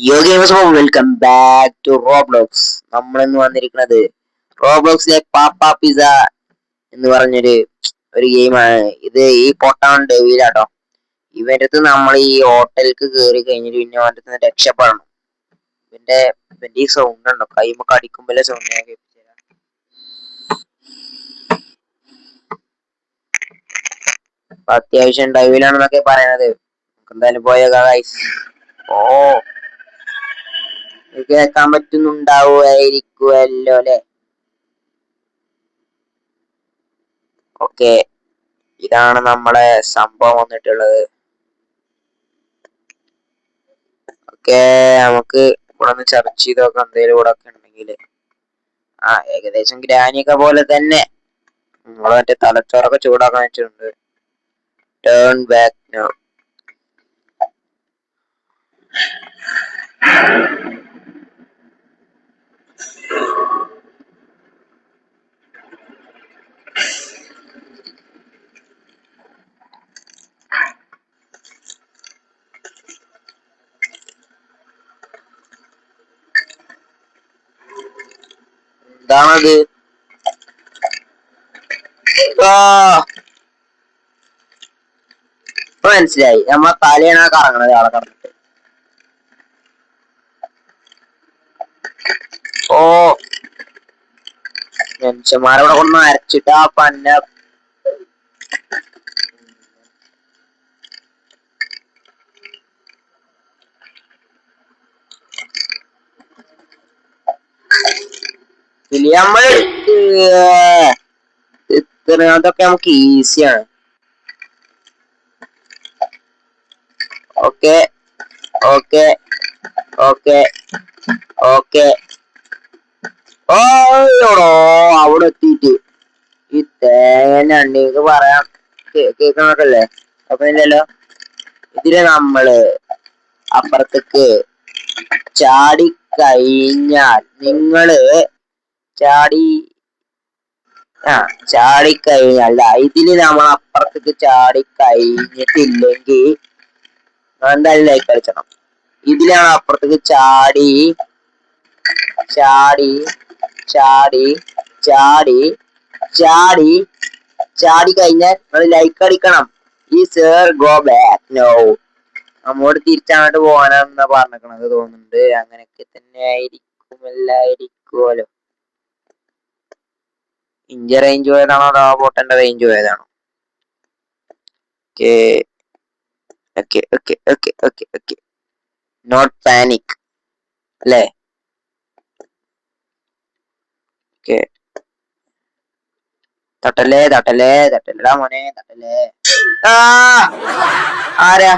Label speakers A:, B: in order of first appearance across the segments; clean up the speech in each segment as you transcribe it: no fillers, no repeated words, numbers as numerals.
A: യോ ഗെയിമേഴ്സ് അപ്പോൾ welcome back to Roblox. നമ്മളിന്ന് വന്നിരിക്കുന്നത് റോബ്ലോക്സിലെ പാപ്പ പിസ എന്ന് പറഞ്ഞൊരു ഗെയിമാണ്. ഇത് ഈ പൊട്ടാണ് ഡെവിലാട്ടോ. ഇവരത് നമ്മൾ ഈ ഹോട്ടലിലേക്ക് കയറി കഴിഞ്ഞിട്ട് പിന്നെ അവൻ്റെ രക്ഷപ്പെടണം. ഇവന്റെ ഈ സൗണ്ട് ഉണ്ടോ, കൈമൊക്കെ അടിക്കുമ്പോഴേ സൗണ്ട് ഞാൻ കേൾപ്പിച്ചു തരാം. അത്യാവശ്യം ഡൈവിലാണെന്നൊക്കെ പറയണത്. എന്തായാലും പോയേക്കാം ഗൈസ്. ഓ, കേൾക്കാൻ പറ്റുന്നുണ്ടാവുമായിരിക്കുമല്ലോ അല്ലെ? ഓക്കെ, ഇതാണ് നമ്മളെ സംഭവം വന്നിട്ടുള്ളത്. ഓക്കെ, നമുക്ക് ഇവിടെ ഒന്ന് ചർച്ച ചെയ്ത് നോക്കാം എന്തെങ്കിലും ഇവിടെ ഒക്കെ ഉണ്ടെങ്കിൽ. ഏകദേശം ഗ്രാനിയൊക്കെ പോലെ തന്നെ നമ്മള് മറ്റേ തലച്ചോറൊക്കെ ചൂടാക്കാൻ വെച്ചിട്ടുണ്ട്. Turn back now. എന്താണത്? ഇപ്പൊ മനസ്സിലായി, നമ്മളെ തലയാണ് കറങ്ങണത് ആളെ കറങ്ങിട്ട്. ഓ, മനുഷ്യന്മാരവിടെ കൊണ്ട് അരച്ചിട്ട് ആ പന്ന നമ്മൾ അതൊക്കെ നമുക്ക് ഈസിയാണ്. Okay okay okay okay. ഓടോ, അവിടെ എത്തിയിട്ട് ഈ തേങ്ങ അണ്ണിക്ക് പറയാം കേൾക്കണൊക്കെല്ലേ? അപ്പൊ ഇല്ലല്ലോ, ഇതില് നമ്മള് അപ്പുറത്തേക്ക് ചാടി കഴിഞ്ഞാൽ നിങ്ങള് ചാടി ചാടിക്കഴിഞ്ഞാൽ ഇതില് നമ്മൾ അപ്പുറത്തേക്ക് ചാടി കഴിഞ്ഞിട്ടില്ലെങ്കിൽ എന്തായാലും ലൈക്ക് അടിച്ചണം. ഇതിലാണ് അപ്പുറത്തേക്ക് ചാടി ചാടി ചാടി ചാടി ചാടി ചാടി കഴിഞ്ഞാൽ നിങ്ങൾ ലൈക്ക് അടിക്കണം. ഈ സർ ഗോ ബാക്ക് നോ. നമ്മോട് തിരിച്ചങ്ങോട്ട് പോകാനാണെന്നാ പറഞ്ഞിരിക്കണത് തോന്നുന്നുണ്ട്. അങ്ങനെയൊക്കെ തന്നെ ആയിരിക്കുമല്ലായിരിക്കുമല്ലോ. ഇഞ്ച റേഞ്ച് പോയതാണോ അതോ പൊട്ടന്റെ റേഞ്ച് പോയതാണോ? Okay okay okay okay okay okay. Not panic അല്ലേ? ഓക്കെ, തട്ടല്ലേ തട്ടല്ലേ തട്ടല്ലടാ മോനെ തട്ടല്ലേ. ആരാ?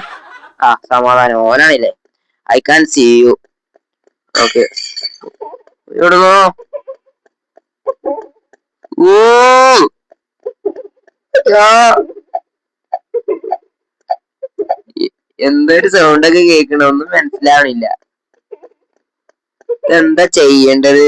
A: സമാധാനം, ഓനാണില്ലേ? I can see you. Okay, എവിടുന്നോ? ഓ, എന്തൊരു സൗണ്ടൊക്കെ കേൾക്കണ, ഒന്നും മനസ്സിലാവണില്ല. എന്താ ചെയ്യേണ്ടത്?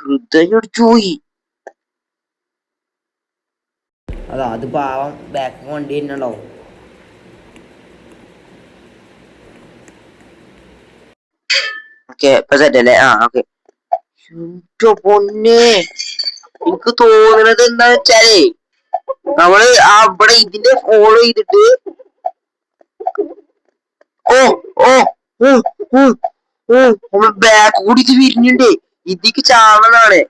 A: ഹൃദയം ചോയി. അത് പാവം ബാക്ക് വണ്ടി തന്നെയുണ്ടാവും. ഓക്കെ, ഇപ്പൊ സെറ്റ് അല്ലേ? ഓക്കെ. പൊന്നെ, എനിക്ക് തോന്നുന്നത് എന്താ വെച്ചാലേ നമ്മള് ഇവിടെ ഇതിന്റെ ഫോളോ ചെയ്തിട്ട് നമ്മള് ബാക്ക് കൂടി ഇത് വിരിഞ്ഞിണ്ട്. ഇതിക്ക് ചാടണതാണ്.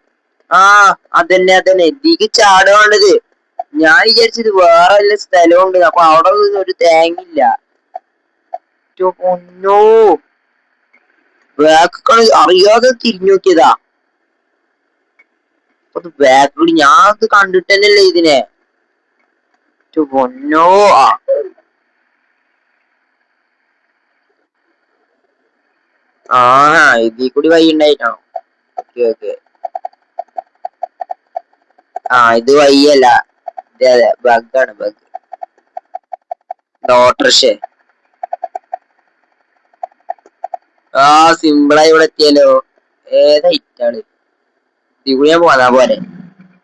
A: അതന്നെ അതന്നെ, ഇതിക്ക് ചാടുവാണത്. ഞാൻ വിചാരിച്ചത് വേറെ വല്ല സ്ഥലമുണ്ട്, അപ്പൊ അവിടെ ഒരു തേങ്ങില്ല. പൊന്നോ, ബാക്ക് അറിയാതെ തിരിഞ്ഞു നോക്കിയതാ. ബാക്ക് കൂടി ഞാൻ ഇത് കണ്ടിട്ടല്ലേ ഇതിനെ. പൊന്നോ, ഇതിൽ കൂടി വഴി ഉണ്ടായിട്ടാണോ? Okay okay. ഇത് വഴിയല്ല, അതെ ബഗ്ഗാണ്, ബഗ്. ഓട്ടർഷേ ആ സിമ്പിളായി ഇവിടെ എത്തിയല്ലോ. ഏതാ ഹിറ്റാണ് ഇവിടെ പോന്നാ പോലെ.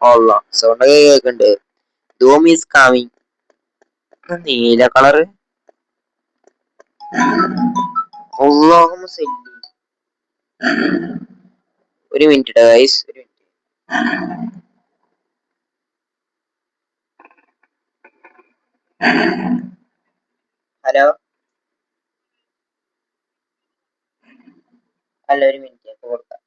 A: ഉള്ള സൗണ്ട് കേൾക്കുന്നുണ്ട്. Dhoom is coming. നീല കളറ്. ഒരു മിനിറ്റ് ഗൈസ്, ഒരു മിനിറ്റ്. ഹലോ അല്ല, ഒരു മിനിറ്റ് കൊടുക്കാം.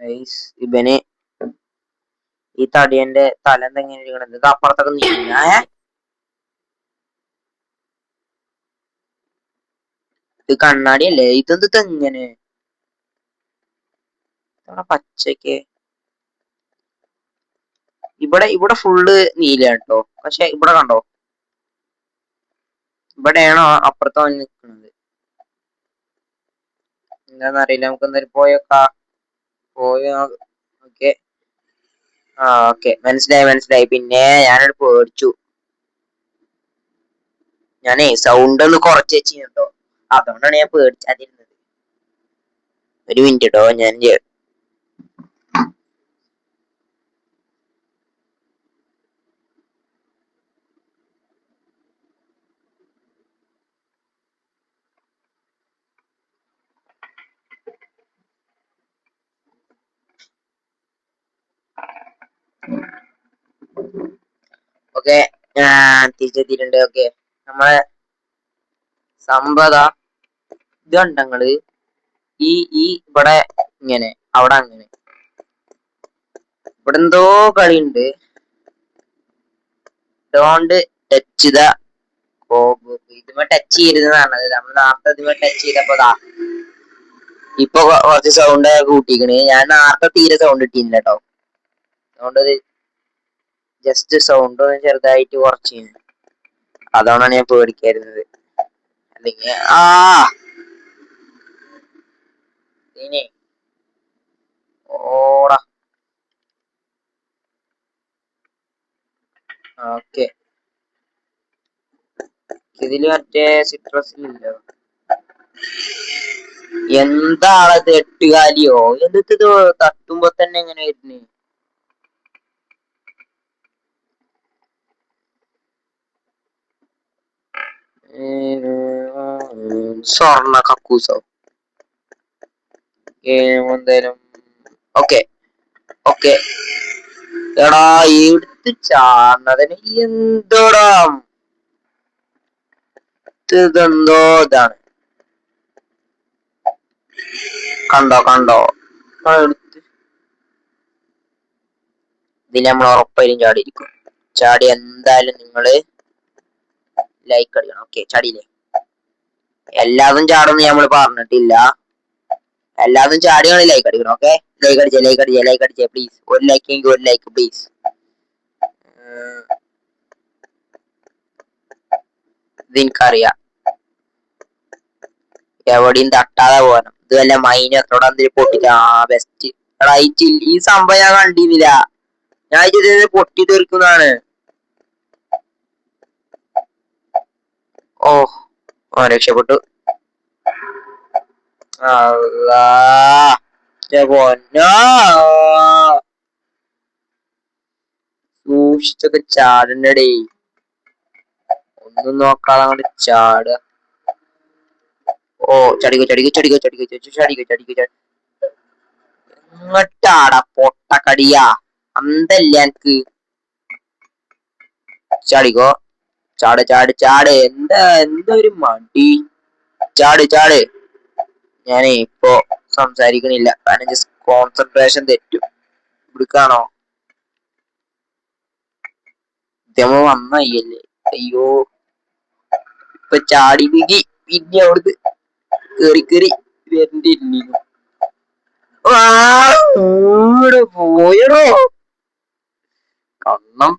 A: ഗൈസ് ഇവന് ഈ തടിയന്റെ തല എന്തെങ്ങനെ ഇരിക്കണത്? ഇത് അപ്പുറത്തൊക്കെ നീങ്ങ. ഇത് കണ്ണാടിയല്ലേ? ഇതെന്ത് തെങ്ങനെ പച്ചക്ക്? ഇവിടെ ഫുള്ള് നീല കേട്ടോ. പക്ഷെ ഇവിടെ കണ്ടോ, ഇവിടെയാണോ അപ്പുറത്തോ നിൽക്കുന്നത് എന്താന്നറിയില്ല. നമുക്ക് എന്തായാലും പോയോക്കാ. പോയോ? ഓക്കെ. ആ ഓക്കെ, മനസ്സിലായി മനസ്സിലായി. പിന്നെ ഞാനൊരു പേടിച്ചു. ഞാനേ സൗണ്ട് ഒന്ന് കുറച്ച് വെച്ചിട്ടോ, അതുകൊണ്ടാണ് ഞാൻ പേടിച്ചാതിരുന്നത്. ഒരു മിനിറ്റ് കേട്ടോ, ഞാൻ ഓക്കെ തിരിച്ചെത്തിയിട്ടുണ്ട്. ഓക്കെ, നമ്മളെ സമ്പത ഇത് കണ്ടങ്ങള് ഈ ഈ ഇവിടെ ഇങ്ങനെ, അവിടെ അങ്ങനെ, ഇവിടെ എന്തോ കളിയുണ്ട്. Don't touch the cob. ഇതുമേ ടച്ച് ചെയ്യരുതെന്ന് പറഞ്ഞത്. നമ്മൾ നേരത്തെ ഇതുമേ ടച്ച് ചെയ്തപ്പോതാ ഇപ്പൊ കുറച്ച് സൗണ്ട് കൂട്ടിക്കണ്. ഞാൻ നേരത്തെ തീരെ സൗണ്ട് ഇട്ടില്ല കേട്ടോ. അതുകൊണ്ടൊരു ജസ്റ്റ് സൗണ്ട് ചെറുതായിട്ട് കുറച്ച്, അതുകൊണ്ടാണ് ഞാൻ പേടിക്കായിരുന്നത്. അല്ലെങ്കിൽ ഇനി ഓടാ. ഓക്കെ, ഇതില് മറ്റേ സിട്രസിലില്ല. എന്താണത്? എട്ടുകാലിയോ? എന്നിട്ട് ഇത് തട്ടുമ്പോ തന്നെ എങ്ങനെ വരുന്നേ? സ്വർണ്ണ കക്കൂസോ? എന്തായാലും ഓക്കെ ഓക്കെ. എടാ എടുത്ത് ചാടുന്നതിന് എന്തോടാ? ഇതെന്തോ ഇതാണ്. കണ്ടോ കണ്ടോ? ഇതിൽ നമ്മൾ ഉറപ്പായും ചാടിയിരിക്കും. ചാടി എന്തായാലും നിങ്ങള് ലൈക്ക് അടിക്കണം. ഓക്കെ, ചാടിയില്ലേ? എല്ലാതും ചാടുമെന്ന് നമ്മൾ പറഞ്ഞിട്ടില്ല. എല്ലാതും ചാടിയാണ് ലൈക്ക് അടിക്കണം. ഓക്കെ, ലൈക്ക് അടിച്ചേ, ലൈക്ക് അടിച്ചേ, ലൈക്ക് അടിച്ചേ പ്ലീസ്. ഒരു ലൈക്ക് എങ്കിൽ ഒരു ലൈക്ക് പ്ലീസ്. ഇതെനിക്കറിയാം, എവിടെയും തട്ടാതെ പോകണം. ഇത് വല്ല മൈനത്തോടെ എന്തെങ്കിലും പൊട്ടിച്ച ബെസ്റ്റ്. എടാ ഈ സംഭവം ഞാൻ കണ്ടിരുന്നില്ല. ഞാൻ ഇത് പൊട്ടി തീർക്കുന്നതാണ്. ഓ രക്ഷപ്പെട്ടു. സൂക്ഷിച്ചൊക്കെ ചാടണ്ടേ, ഒന്നും നോക്കാതെ അങ്ങോട്ട് ചാടുക. ഓ ചടിക്കോ ചടിക്കോ ചടിക്കോ ചടിക്കോ ചടിക്കോ ചടിക്കോ. ഇങ്ങട്ടാടാ പൊട്ടക്കടിയാ, അന്തല്ല എനിക്ക്. ചാടിക്കോ, ചാട് ചാട് ചാട്. എന്താ ഒരു മടി? ചാട് ചാട്. ഞാനേ ഇപ്പൊ സംസാരിക്കണില്ല, കാരണം കോൺസെൻട്രേഷൻ തെറ്റും. ഇവിടുക്കാണോ? നമ്മൾ വന്നയ്യല്ലേ. അയ്യോ, ഇപ്പൊ ചാടി വികി പിന്നെ അവിടുന്ന് കേറി വരണ്ടിരുന്നു. പോയടോ കണ്ണം.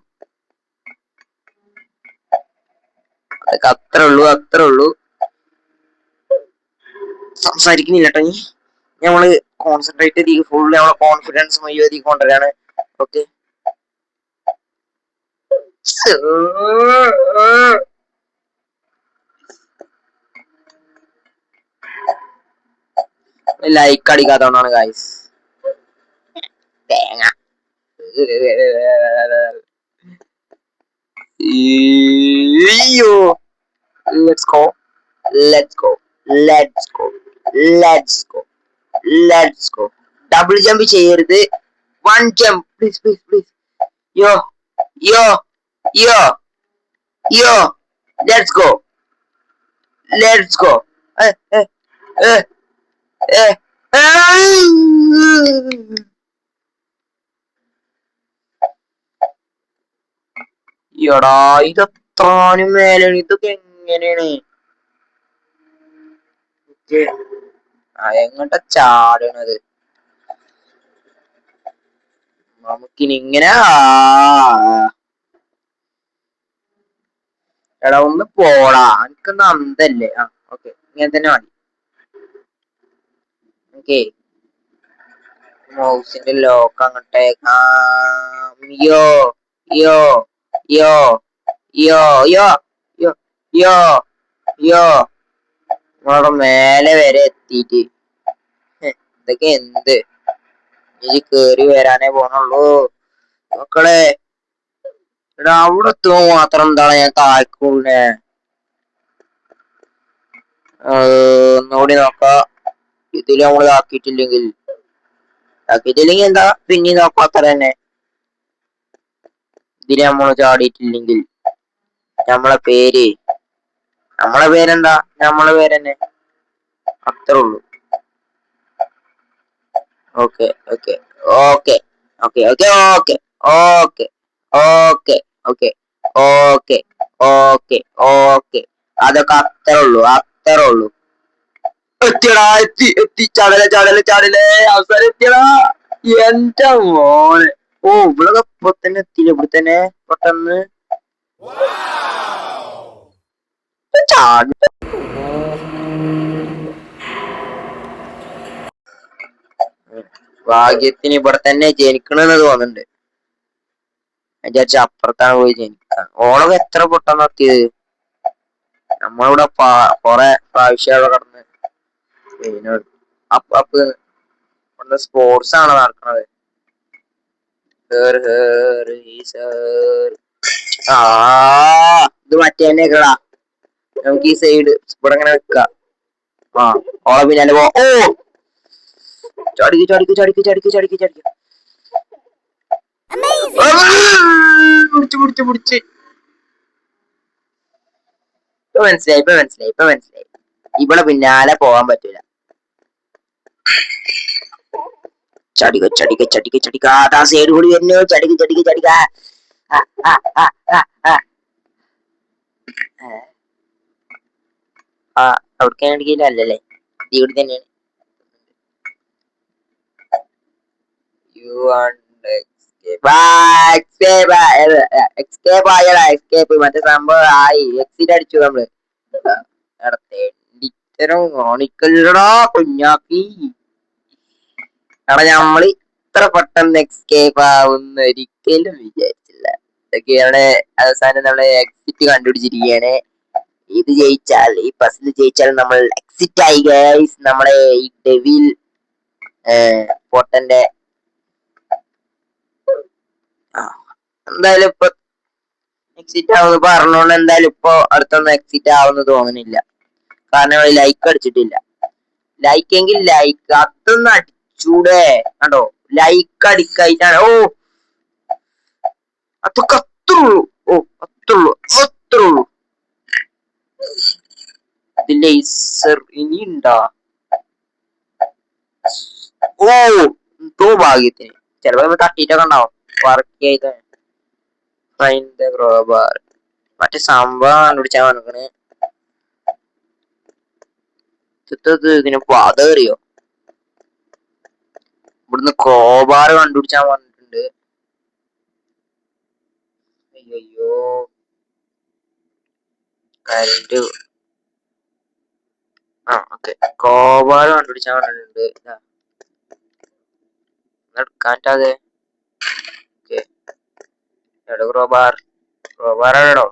A: അതൊക്കെ അത്രേ ഉള്ളൂ. സംസാരിക്കുന്നില്ല കേട്ടോ. നമ്മള് കോൺസെൻട്രേറ്റ് ചെയ്ത് ഫുള്ള് നമ്മളെ കോൺഫിഡൻസ് മുഴുവൻ കൊണ്ടുവരാണ്. ഓക്കെ ലൈക്ക് അടിക്കാത്തോണ്ടാണ് ഗൈസ്. തേങ്ങ. Let's go. ഡബിൾ ജമ്പ് ചെയ്യരുത്. One jump please. Yo yo yo യോ ലെറ്റ്സ് ഗോ. എടാ ഇതെത്രാനും മേലാണ്. ഇതൊക്കെ എങ്ങനെയാണ് എങ്ങോട്ടാ ചാടണത്? നമുക്കിനി ഇങ്ങനെ എടാ ഒന്ന് പോടാ. എനിക്കൊന്ന് അന്തല്ലേ. ഓക്കെ ഇങ്ങനെ തന്നെ മതി. ഓക്കെ മൗസിന്റെ ലോക്ക് അങ്ങോട്ടേ. Yo yo yo yo yo yo yo യോ നമ്മളവിടെ മേലെ വരെ എത്തിയിട്ട് ഇതൊക്കെ എന്ത്? ഈ കേറി വരാനേ പോണുള്ളൂ മക്കളെ. എടാ അവിടെ എത്തുമ്പോ മാത്രം എന്താണ് ഞാൻ താഴ്ക്കൂടെ? ഒന്നുകൂടി നോക്കാം. ഇതില് നമ്മൾ ആക്കിയിട്ടില്ലെങ്കിൽ എന്താ പിന്നെ നോക്കാത്ത തന്നെ. ഇതില് നമ്മൾ ചാടിയിട്ടില്ലെങ്കിൽ നമ്മളെ പേരെന്താ? നമ്മളെ പേരെന്നെ. അത്രേ ഉള്ളൂ. ഓക്കെ അതൊക്കെ അത്രേ ഉള്ളൂ. എത്തിയടാ എത്തി ചാടലേ അവസാനം എത്തിയടാ. എന്റെ മോനെ. ഇവിടെ ഇപ്പൊ തന്നെ എത്തിയില്ല. ഇവിടെ തന്നെ പെട്ടെന്ന് ചാടി. ഭാഗ്യത്തിന് ഇവിടെ തന്നെ ജനിക്കണെന്ന് തോന്നുന്നുണ്ട്. വിചാരിച്ച അപ്പുറത്താണ് പോയി ജനിക്കാൻ. ഓളം എത്ര പൊട്ടെന്ന് എത്തിയത്. നമ്മളിവിടെ കൊറേ പ്രാവശ്യം അവിടെ കിടന്ന് അപ്പ് സ്പോർട്സ് ആണ് നടക്കുന്നത്. ഇത് മറ്റേ തന്നെ കേടാ. നമുക്ക് ഈ സൈഡ് ഇവിടെ ഇങ്ങനെ വെക്കാം. ഓളെ പിന്നാലെ പോ. ചടിക്ക്. പിടിച്ച്. ഇപ്പൊ മനസ്സിലായി. ഇവിടെ പിന്നാലെ പോവാൻ പറ്റൂല. ചടിക്ക. ആ സൈഡ് കൂടി വരുന്നു. ചടിക്ക. അവിടേക്ക് അടിക്കില്ല അല്ലല്ലേ? ഇവിടെ തന്നെയാണ്. എസ്കേപ്പ് മറ്റേ സംഭവം ആയി. എക്സിറ്റ് അടിച്ചു നമ്മള്. കാണിക്കല്ലടാ കുഞ്ഞാക്കി. എടാ നമ്മള് ഇത്ര പെട്ടെന്ന് എസ്കേപ്പ് ആവുന്ന ഒരിക്കലും വിചാരിച്ചില്ല. ഇതൊക്കെയാണ് അവസാനം നമ്മള് എക്സിറ്റ് കണ്ടുപിടിച്ചിരിക്കുകയാണ്. ഇത് ജയിച്ചാൽ, ഈ പസിൽ ജയിച്ചാൽ നമ്മൾ എക്സിറ്റ് ആയി ഗൈസ്. നമ്മളെ ഈ ഡെവിൽ പൊട്ടന്റെ എന്തായാലും ഇപ്പൊ എക്സിറ്റ് ആവുന്ന പറഞ്ഞോണ്ട് എന്തായാലും ഇപ്പൊ അടുത്തൊന്നും എക്സിറ്റ് ആവുന്ന തോന്നുന്നില്ല. കാരണം ലൈക്ക് അടിച്ചിട്ടില്ല. ലൈക്കെങ്കിൽ ലൈക്ക് അതൊന്നും അടിച്ചൂടെ? കണ്ടോ ലൈക്ക് അടിക്കായിട്ടാണ്. അതൊക്കെ അത്രയുള്ളൂ. ഇതിന്റെ ഇനി ഉണ്ടാ? എന്തോ ഭാഗ്യത്തിന് ചിലപ്പോ തട്ടിട്ടൊക്കെ ഉണ്ടാവും. വർക്ക് ചെയ്ത മറ്റേ സംഭവം കണ്ടുപിടിച്ചാൽ വന്നിക്കണ്. ഇതിന് പാതറിയോ? ഇവിടുന്ന് ക്രോബാർ കണ്ടുപിടിച്ചാൻ പറഞ്ഞിട്ടുണ്ട്. അയ്യോ കരണ്ട്. ഓക്കെ, ക്രോബാർ കണ്ടുപിടിച്ചാൻ പറഞ്ഞിട്ടുണ്ട്. എടുക്കാറ്റാതെ. ഓക്കെ, എടോ ക്രോബാർ, ക്രോബാർ എടോ.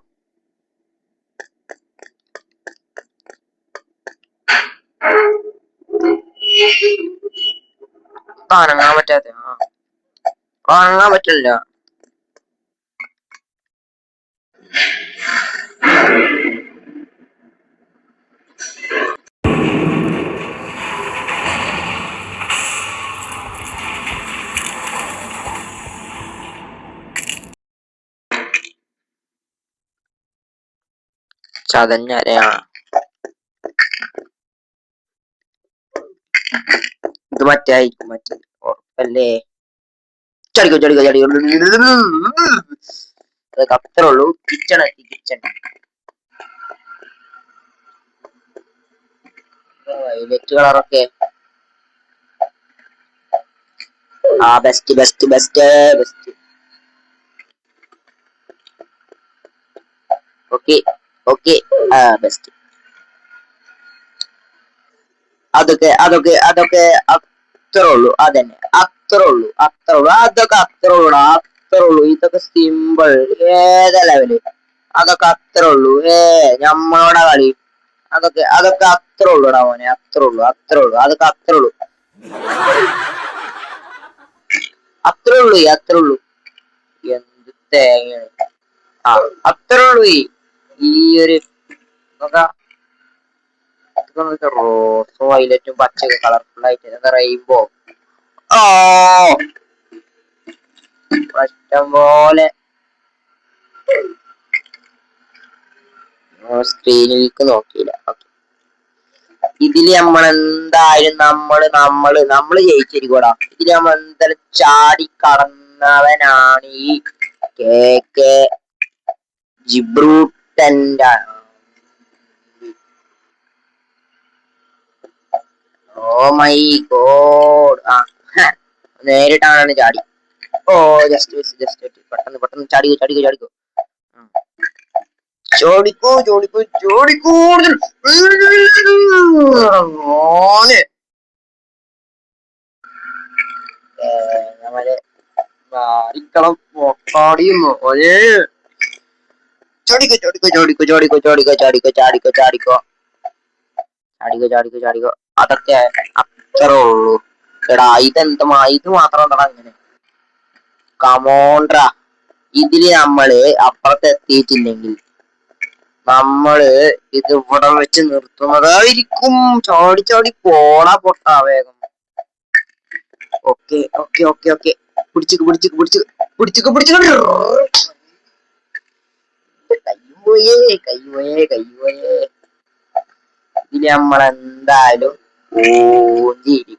A: അനങ്ങാൻ പറ്റാത്ത, അനങ്ങാൻ പറ്റില്ല. ചതഞ്ഞരയാ ഇത്. മറ്റായിരിക്കും, മറ്റേ ഉറപ്പല്ലേ? ചടിക്കോ ചടിക്കോ ചടിക്കോ. അതൊക്കെ അത്രേ ഉള്ളൂ. കിച്ചൺ എത്തി, കിച്ചൺ. വൈലറ്റ് കളറൊക്കെ best best best best. Okay okay, best. അതൊക്കെ അതൊക്കെ അതൊക്കെ അത്രേ ഉള്ളൂ. അതന്നെ, അത്രേ ഉള്ളൂ, അത്രേ ഉള്ളൂ. അതൊക്കെ അത്രേ ഉള്ളൂ, അത്രേ ഉള്ളൂ. ഇതൊക്കെ സിമ്പിൾ. ഏതാ ലെവല്? അതൊക്കെ അത്രേ ഉള്ളൂ. ഞമ്മളോടാ കളി. അതൊക്കെ അതൊക്കെ അത്രേ ഉള്ളൂടാ മോനെ, അത്രേ ഉള്ളൂ, അത്രേ ഉള്ളൂ. അതൊക്കെ അത്രേ ഉള്ളൂ, അത്രേ ഉള്ളൂ, അത്രേ ഉള്ളൂ. എന്ത് തേങ്ങയാണ്. അത്രേ ഉള്ളൂ. ഈ ഒരു റോസും വൈലറ്റും പച്ചയൊക്കെ കളർഫുൾ ആയിട്ട് റെയിൻബോ. ഇഷ്ടം പോലെ സ്ക്രീനിലേക്ക് നോക്കിയില്ല. ഇതില് നമ്മളെന്തായാലും നമ്മള് ജയിച്ചിരിക്കൂടാ. ഇതില് നമ്മൾ എന്തായാലും ചാടി കടന്നവനാണ് ഈ KK ജിബ്രൂട്ടന്റെ. Oh my god. നേരിട്ടാണ് ചാടി. ജസ്റ്റ് പെട്ടെന്ന് പെട്ടെന്ന് ചാടിക്കോ ചാടിക്കോ ചാടിക്കോ. ചോടിക്കൂ ചോടിക്കൂ ചോടിക്കൂ. നമ്മള് മാറിക്കണം പൊട്ടാടിയും ഒരേ. ചോടിക്കോ ചോടിക്കോ ചോടിക്കോ ചോടിക്കോ ചോടിക്കോ ചാടിക്കോ ചാടിക്കോ ചാടിക്കോ ചാടിക്കോ ചാടിക്കോ ചാടിക്കോ. അതൊക്കെ അത്രേ ഉള്ളൂ. എടാ ഇതെന്തമാ, ഇത് മാത്രം എന്താ അങ്ങനെ? കമോണ്ട്രാ. ഇതില് നമ്മള് അപ്പുറത്തെത്തിയിട്ടില്ലെങ്കിൽ നമ്മള് ഇത് ഇവിടെ വെച്ച് നിർത്തുന്നതായിരിക്കും. ചാടി ചാടി പോടാ പൊട്ടാ വേഗം. Okay okay okay okay. പിടിച്ചിക്ക് പിടിച്ചിക്ക് പിടിച്ചിക്ക് പിടിച്ചിക്ക് പിടിച്ചിക്ക്. കയ്യുപോയേ കയ്യുപോയേ കയ്യുപോയേ. ഇതില് നമ്മളെന്തായാലും ഓടിയിരിക്കും.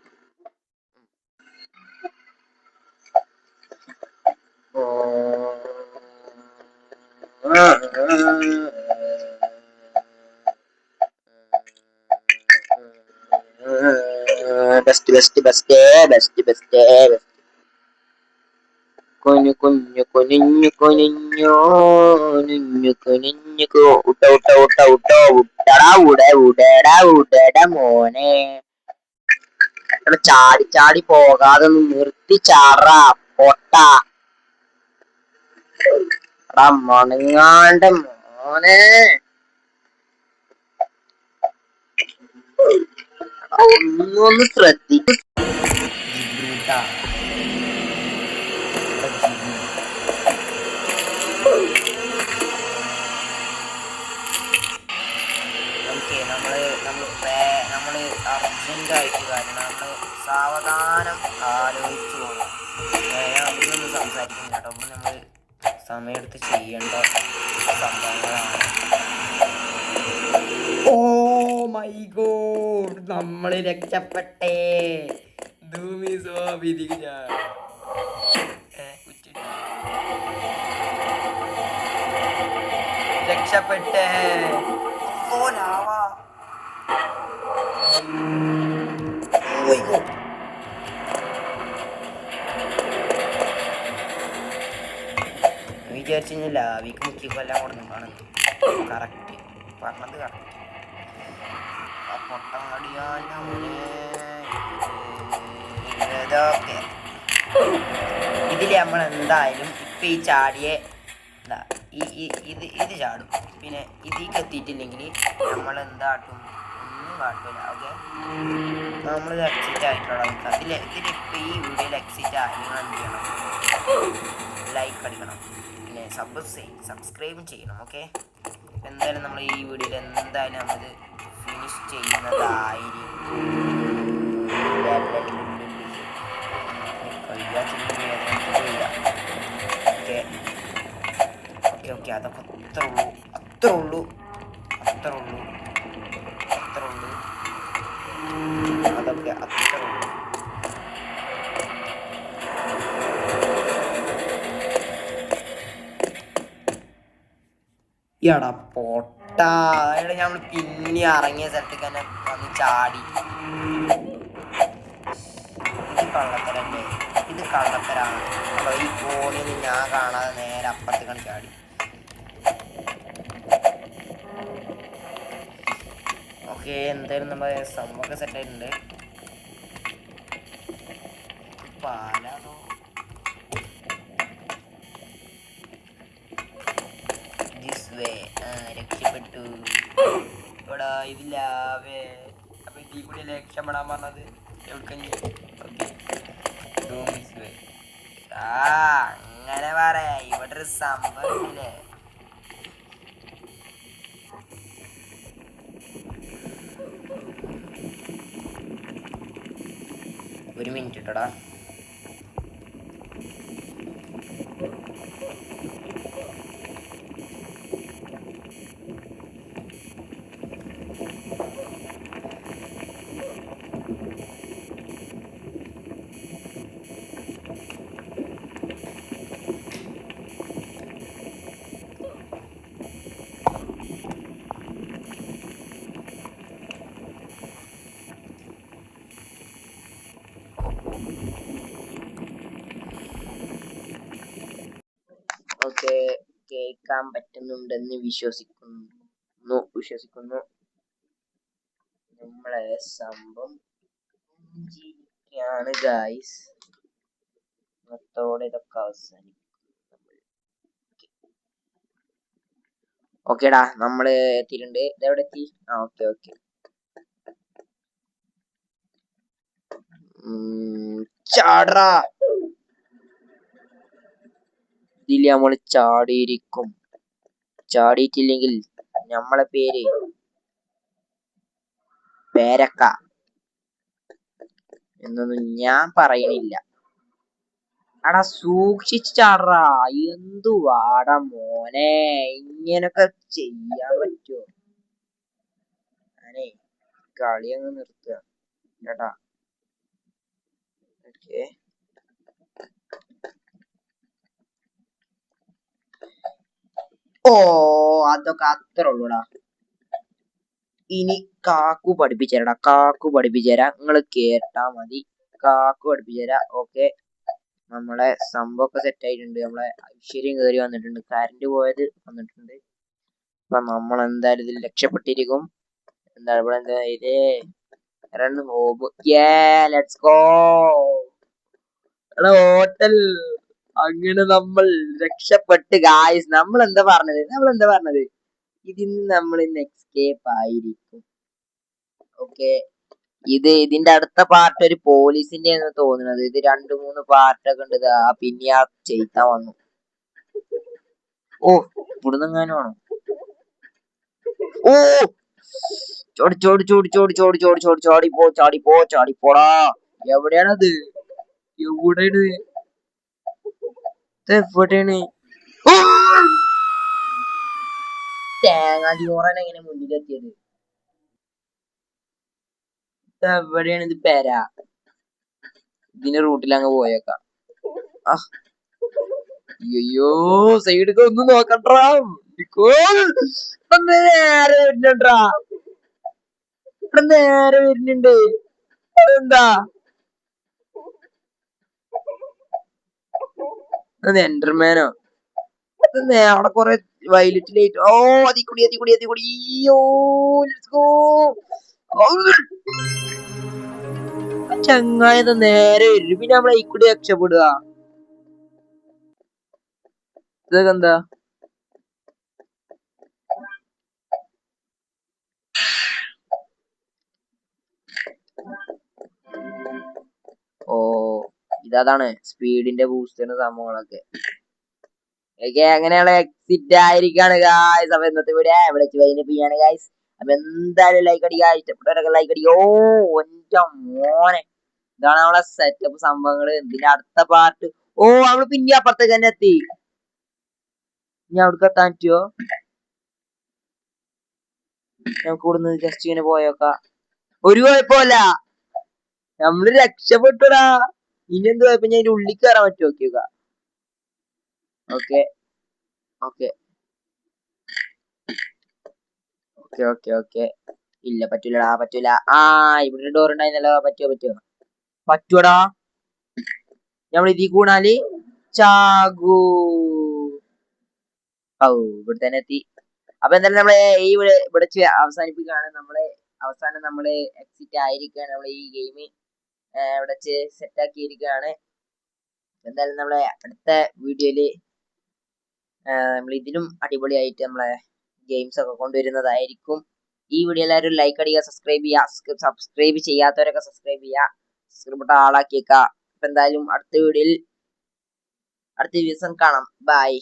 A: Best best best best best. കുഞ്ഞു കുഞ്ഞു കുനിഞ്ഞു കുനിഞ്ഞോ കുനിഞ്ഞു കുനിഞ്ഞു ഉട്ട ഉട്ട ഉട്ട ഉട്ട ഉട്ടടാ ഉടടാ ഉടട മോനെ. ചാടി ചാടി പോകാതെ നിർത്തി ചാറ പൊട്ട. മണങ്ങാണ്ട് മോനെ. ഒന്ന് ശ്രദ്ധിക്കും. നമ്മള് അർജന്റായിട്ട് കാരണം നമ്മള് സാവധാനം ആലോചിച്ചു പോകണം. അതൊന്നും സംസാരിക്കുന്നില്ല കേട്ടോ. അപ്പൊ നമ്മള് സമയമെടുത്ത് ചെയ്യേണ്ട സംഭവങ്ങളാണ്. ഓ മൈ ഗോഡ്, നമ്മള് രക്ഷപ്പെട്ടേ. രക്ഷപ്പെട്ടേ. വിചാരിച്ചില്ല ലാവിക്ക് മുക്കിക്കൊല്ലാം കൊടുക്കുന്നതാണ് കറക്റ്റ് പറഞ്ഞത് കറക്റ്റ്. ആ പൊട്ടങ്ങടിയാനൊക്കെ ഇതില് നമ്മൾ എന്തായാലും ഇപ്പൊ ഈ ചാടിയെ ഇത് ചാടും. പിന്നെ ഇതിക്ക് എത്തിയിട്ടില്ലെങ്കിൽ നമ്മൾ എന്താട്ടും ഒന്നും കാട്ടില്ല. ഓക്കെ, നമ്മൾ എക്സിറ്റ് ആയിട്ടുള്ള ഇതിലിപ്പോൾ ഈ വീഡിയോയിൽ എക്സിറ്റ് ആയി നിങ്ങൾ എന്ത് ചെയ്യണം? ലൈക്ക് അടിക്കണം, പിന്നെ സബ്സ്ക്രൈബും ചെയ്യണം. ഓക്കെ, എന്തായാലും നമ്മൾ ഈ വീഡിയോയിൽ എന്തായാലും നമ്മളിത് ഫിനിഷ് ചെയ്യുന്നതായിരിക്കും. ഓക്കെ അതൊക്കെ അത്രേ ഉള്ളൂ അതൊക്കെ അത്രേ ഉള്ളൂ. എടാ പൊട്ടാ, എടാ നമ്മൾ പിന്നെ ഇറങ്ങിയ സ്ഥലത്തേക്ക് തന്നെ വന്ന് ചാടി. ഇത് കള്ളത്തരല്ലേ, ഇത് കള്ളത്തരാണ്. അപ്പൊ ഈ ഫോണിൽ ഞാൻ കാണാതെ നേരെ അപ്പുറത്തേക്കാണ് ചാടി. ഓക്കെ, എന്തായാലും നമ്മുടെ സംഭവമൊക്കെ സെറ്റായിട്ടുണ്ട്. പാലാണോ രക്ഷപ്പെട്ടു. ഇവിടെ ഇതില്ലാവേ. അപ്പൊ ഇതിൽ കൂടി രക്ഷപ്പെടാൻ പറഞ്ഞത് എവിടേക്ക്? അങ്ങനെ പറയാ. ഇവിടെ ഒരു സംഭവം ഇല്ലേ, ഒരു മിനിറ്റ് ഇട്ടടാ. ഒക്കെ കേൾക്കാൻ പറ്റുന്നുണ്ടെന്ന് വിശ്വസിക്കുന്നു. നമ്മളെ സംഭവം ാണ് ഗായ്സ്. ഇന്നത്തോടെ ഇതൊക്കെ അവസാനിക്കും. ഓക്കേടാ, നമ്മള് എത്തിയിട്ടുണ്ട്. ഇതെവിടെ എത്തി? ഓക്കെ ചാടാ. ഇതില് നമ്മള് ചാടിയിരിക്കും. ചാടിയിട്ടില്ലെങ്കിൽ നമ്മളെ പേരക്ക എന്നൊന്നും ഞാൻ പറയണില്ല. അടാ സൂക്ഷിച്ച് ചാടാ. എന്തു വാടാ മോനെ, ഇങ്ങനൊക്കെ ചെയ്യാൻ പറ്റുമോ? ഞാനേ കളി അങ്ങ് നിർത്തുക കേട്ടാ. ഓക്കെ, അതൊക്കെ അത്ര ഉള്ളൂടാ. ഇനി കാക്കു പഠിപ്പിച്ചുതരാ. നിങ്ങള് കേട്ടാ മതി. കാക്കു പഠിപ്പിച്ചുതരാ. ഓക്കെ, നമ്മളെ സംഭവമൊക്കെ സെറ്റ് ആയിട്ടുണ്ട്. നമ്മളെ ഐശ്വര്യം കയറി വന്നിട്ടുണ്ട്. കറണ്ട് പോയത് വന്നിട്ടുണ്ട്. അപ്പൊ നമ്മൾ എന്തായാലും ഇതിൽ രക്ഷപ്പെട്ടിരിക്കും. എന്താ ഇവിടെ എന്താ ഇതേ run hob. Let's go. Hotel. അങ്ങനെ നമ്മൾ രക്ഷപ്പെട്ട് ഗായ്സ്. നമ്മൾ എന്താ പറഞ്ഞത്? ഇതിന് നമ്മൾ ഇന്ന് എസ്കേപ്പ് ആയിരിക്കും. ഓക്കെ, ഇതിന്റെ അടുത്ത പാർട്ട് ഒരു പോലീസിന്റെ എന്ന് തോന്നുന്നത്. ഇത് 2-3 പാർട്ടൊക്കെ ഉണ്ട്. പിന്നെ ആ ചെയ്താ വന്നു. ഇവിടുന്നെങ്ങാനും ആണോ? ചാടിപ്പോടാ. എവിടെയാണത്? എവിടെയാണ്? തേങ്ങാടിയോറൻ എങ്ങനെ മുന്നിലെത്തിയത്? എവിടെയാണ് ഇത്? പേരാ. ഇതിന്റെ റൂട്ടിൽ അങ്ങ് പോയേക്കാം. അയ്യോ, സൈഡൊക്കെ ഒന്നും നോക്കണ്ടാ. നേരെ വരുന്നുണ്ടാ. നേരെ വരുന്നുണ്ട്. എന്താ എൻഡർമാനോ? അവിടെ കൊറേ വൈലറ്റ് ലൈറ്റ്. ഓ അതിക്കൂടി. ചങ്ങായത് നേരെ വരും. പിന്നെ നമ്മളെ ഇക്കൂടി രക്ഷപ്പെടുക. ഇതൊക്കെ എന്താ? ഓ ഇതാണ് സ്പീഡിന്റെ ബൂസ്റ്റിന്റെ സംഭവങ്ങളൊക്കെ. അങ്ങനെയുള്ള എക്സിറ്റ് ആയിരിക്കാണ് ഗായ്സ്. അപ്പൊ ഇന്നത്തെ വീഡിയോ ഇവിടെ ചെയ്യാണ് ഗായ്സ്. അപ്പൊ എന്തായാലും ലൈക്ക് അടിക്കുക, ഇഷ്ടപ്പെട്ടവരൊക്കെ ലൈക്ക് അടിക്കുക. ഓ ഒറ്റ മോനെ, ഇതാണ് നമ്മളെ സെറ്റപ്പ് സംഭവങ്ങള്. ഇതിന്റെ അടുത്ത പാർട്ട്. ഓ അവള് പിന്നെ അപ്പുറത്തേക്ക് തന്നെ എത്തി. ഇനി അവിടേക്ക് എത്താൻ പറ്റുമോ? നമുക്ക് ഇവിടുന്ന് ജസ്റ്റ് ഇങ്ങനെ പോയോക്ക. ഒരു കുഴപ്പമില്ല, നമ്മള് രക്ഷപ്പെട്ടുടാ. ഇനി എന്ത് കുഴപ്പം? ഞാൻ അതിന്റെ ഉള്ളിൽ കയറാൻ പറ്റുമോ നോക്കിയോക്ക. Okay okay okay okay okay. ഇല്ല പറ്റൂലടാ, പറ്റൂല. ഇവിടെ ഡോർ ഉണ്ടായിരുന്നല്ലോ. പറ്റൂടാ. നമ്മൾ ഇതിൽ കൂടാല് ചാകൂ. ഓ ഇവിടെ തന്നെ എത്തി. അപ്പൊ എന്തായാലും നമ്മളെ ഈ ഇവിടെ അവസാനിപ്പിക്കുകയാണ്. അവസാനം നമ്മള് എക്സിറ്റ് ആയിരിക്കുകയാണ്. നമ്മൾ ഈ ഗെയിം ഇവിടെ സെറ്റ് ആക്കിയിരിക്കുകയാണ്. എന്തായാലും നമ്മളെ അടുത്ത വീഡിയോയില് നമ്മൾ ഇതിലും അടിപൊളിയായിട്ട് നമ്മളെ ഗെയിംസ് ഒക്കെ കൊണ്ടുവരുന്നതായിരിക്കും. ഈ വീഡിയോ എല്ലാവരും ലൈക്ക് അടിക്കുക, സബ്സ്ക്രൈബ് ചെയ്യാത്തവരൊക്കെ സബ്സ്ക്രൈബ് ചെയ്യുക, സബ്സ്ക്രൈബ് ആളാക്കിയേക്ക. അപ്പൊ എന്തായാലും അടുത്ത വീഡിയോയിൽ അടുത്ത ദിവസം കാണാം. ബൈ.